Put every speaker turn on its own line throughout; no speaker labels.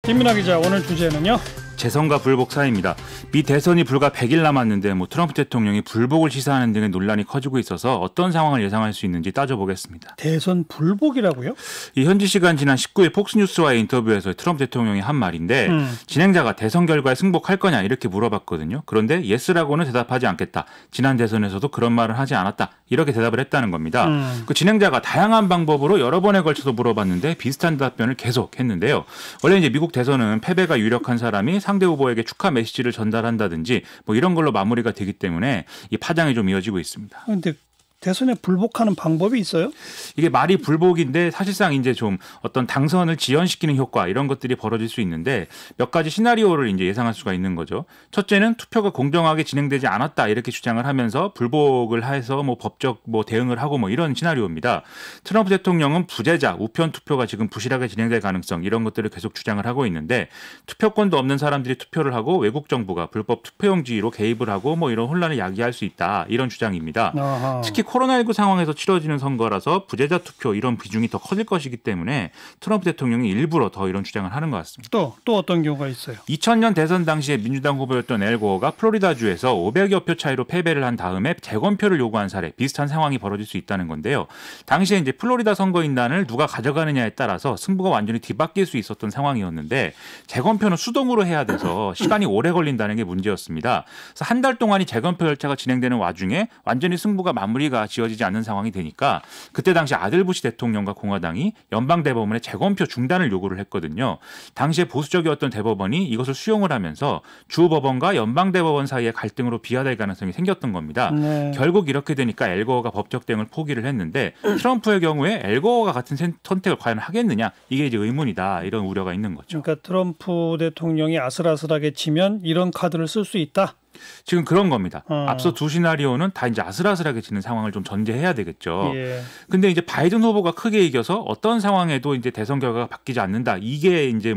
김민하 기자, 오늘 주제는요?
재선과 불복 사이입니다. 미 대선이 불과 100일 남았는데 트럼프 대통령이 불복을 시사하는 등의 논란이 커지고 있어서 어떤 상황을 예상할 수 있는지 따져보겠습니다.
대선 불복이라고요?
이 현지 시간 지난 19일 폭스뉴스와의 인터뷰에서 트럼프 대통령이 한 말인데 진행자가 대선 결과에 승복할 거냐 이렇게 물어봤거든요. 그런데 예스라고는 대답하지 않겠다. 지난 대선에서도 그런 말을 하지 않았다. 이렇게 대답을 했다는 겁니다. 그 진행자가 다양한 방법으로 여러 번에 걸쳐서 물어봤는데 비슷한 답변을 계속 했는데요. 원래 이제 미국 대선은 패배가 유력한 사람이 상대 후보에게 축하 메시지를 전달한다든지 뭐 이런 걸로 마무리가 되기 때문에 이 파장이 좀 이어지고 있습니다.
그런데 대선에 불복하는 방법이 있어요?
이게 말이 불복인데 사실상 이제 좀 어떤 당선을 지연시키는 효과 이런 것들이 벌어질 수 있는데 몇 가지 시나리오를 이제 예상할 수가 있는 거죠. 첫째는 투표가 공정하게 진행되지 않았다 이렇게 주장을 하면서 불복을 해서 뭐 법적 뭐 대응을 하고 뭐 이런 시나리오입니다. 트럼프 대통령은 부재자, 우편 투표가 지금 부실하게 진행될 가능성 이런 것들을 계속 주장을 하고 있는데 투표권도 없는 사람들이 투표를 하고 외국 정부가 불법 투표용지로 개입을 하고 뭐 이런 혼란을 야기할 수 있다 이런 주장입니다.
아하.
특히 코로나19 상황에서 치러지는 선거라서 부재자 투표 이런 비중이 더 커질 것이기 때문에 트럼프 대통령이 일부러 더 이런 주장을 하는 것 같습니다.
또 어떤 경우가 있어요?
2000년 대선 당시에 민주당 후보였던 엘 고어가 플로리다주에서 500여 표 차이로 패배를 한 다음에 재검표를 요구한 사례 비슷한 상황이 벌어질 수 있다는 건데요. 당시에 이제 플로리다 선거인단을 누가 가져가느냐에 따라서 승부가 완전히 뒤바뀔 수 있었던 상황이었는데 재검표는 수동으로 해야 돼서 시간이 오래 걸린다는 게 문제였습니다. 그래서 한 달 동안이 재검표 절차가 진행되는 와중에 완전히 승부가 마무리가 지어지지 않는 상황이 되니까 그때 당시 아들 부시 대통령과 공화당이 연방 대법원에 재검표 중단을 요구를 했거든요. 당시에 보수적이었던 대법원이 이것을 수용을 하면서 주 법원과 연방 대법원 사이의 갈등으로 비화될 가능성이 생겼던 겁니다.
네.
결국 이렇게 되니까 엘 고어가 법적 대응을 포기를 했는데 트럼프의 경우에 엘 고어가 같은 선택을 과연 하겠느냐 이게 이제 의문이다 이런 우려가 있는 거죠.
그러니까 트럼프 대통령이 아슬아슬하게 치면 이런 카드를 쓸 수 있다?
지금 그런 겁니다. 앞서 두 시나리오는 다 이제 아슬아슬하게 지는 상황을 좀 전제해야 되겠죠.
예.
근데 이제 바이든 후보가 크게 이겨서 어떤 상황에도 이제 대선 결과가 바뀌지 않는다. 이게 이제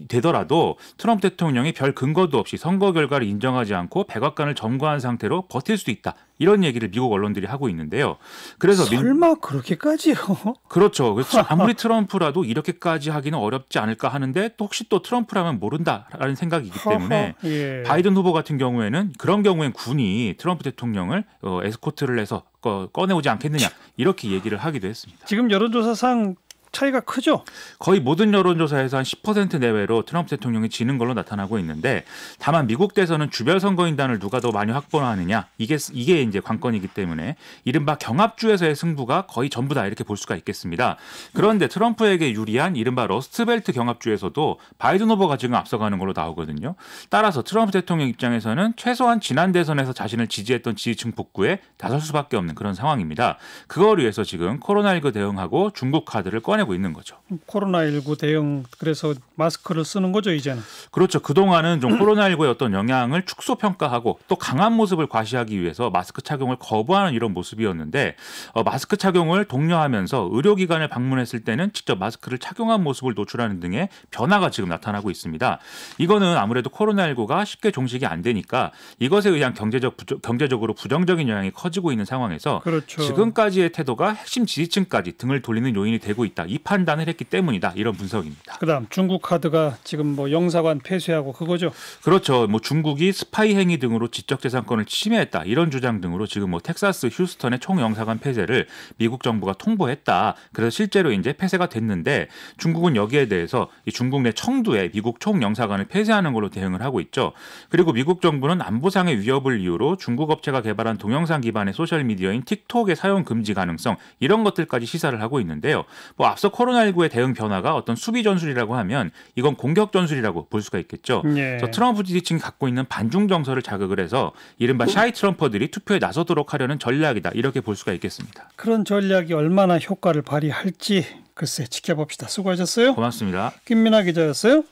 되더라도 트럼프 대통령이 별 근거도 없이 선거 결과를 인정하지 않고 백악관을 점거한 상태로 버틸 수 있다. 이런 얘기를 미국 언론들이 하고 있는데요. 그래서
설마 그렇게까지요?
그렇죠. 그래서 아무리 트럼프라도 이렇게까지 하기는 어렵지 않을까 하는데 또 혹시 또 트럼프라면 모른다라는 생각이기 때문에
예.
바이든 후보 같은 경우에는 그런 경우엔 군이 트럼프 대통령을 에스코트를 해서 꺼내오지 않겠느냐 이렇게 얘기를 하기도 했습니다.
지금 여론조사상 차이가 크죠? 거의
모든 여론조사에서 한 10% 내외로 트럼프 대통령이 지는 걸로 나타나고 있는데 다만 미국 대선은 주별 선거인단을 누가 더 많이 확보하느냐 이게 이제 관건이기 때문에 이른바 경합주에서의 승부가 거의 전부다 이렇게 볼 수가 있겠습니다. 그런데 트럼프에게 유리한 이른바 러스트벨트 경합주에서도 바이든 후보가 지금 앞서가는 걸로 나오거든요. 따라서 트럼프 대통령 입장에서는 최소한 지난 대선에서 자신을 지지했던 지지층 복구에 나설 수밖에 없는 그런 상황입니다. 그걸 위해서 지금 코로나19 대응하고 중국 카드를 꺼내고 있는 거죠.
코로나19 대응 그래서 마스크를 쓰는 거죠 이제는.
그렇죠. 그동안은 좀 코로나19의 어떤 영향을 축소 평가하고 또 강한 모습을 과시하기 위해서 마스크 착용을 거부하는 이런 모습이었는데 마스크 착용을 독려하면서 의료기관을 방문했을 때는 직접 마스크를 착용한 모습을 노출하는 등의 변화가 지금 나타나고 있습니다. 이거는 아무래도 코로나19가 쉽게 종식이 안 되니까 이것에 의한 경제적으로 부정적인 영향이 커지고 있는 상황에서
그렇죠.
지금까지의 태도가 핵심 지지층까지 등을 돌리는 요인이 되고 있다. 이 판단을 했기 때문이다. 이런 분석입니다.
그다음 중국 카드가 지금 영사관 폐쇄하고 그거죠.
그렇죠. 중국이 스파이 행위 등으로 지적재산권을 침해했다. 이런 주장 등으로 지금 텍사스 휴스턴의 총영사관 폐쇄를 미국 정부가 통보했다. 그래서 실제로 이제 폐쇄가 됐는데 중국은 여기에 대해서 이 중국 내 청두에 미국 총영사관을 폐쇄하는 걸로 대응을 하고 있죠. 그리고 미국 정부는 안보상의 위협을 이유로 중국 업체가 개발한 동영상 기반의 소셜 미디어인 틱톡의 사용 금지 가능성 이런 것들까지 시사를 하고 있는데요. 앞서 코로나19의 대응 변화가 어떤 수비 전술이라고 하면 이건 공격 전술이라고 볼 수가 있겠죠.
예.
그래서 트럼프 지지층이 갖고 있는 반중 정서를 자극을 해서 이른바 샤이 트럼퍼들이 투표에 나서도록 하려는 전략이다. 이렇게 볼 수가 있겠습니다.
그런 전략이 얼마나 효과를 발휘할지 글쎄 지켜봅시다. 수고하셨어요.
고맙습니다.
김민하 기자였어요.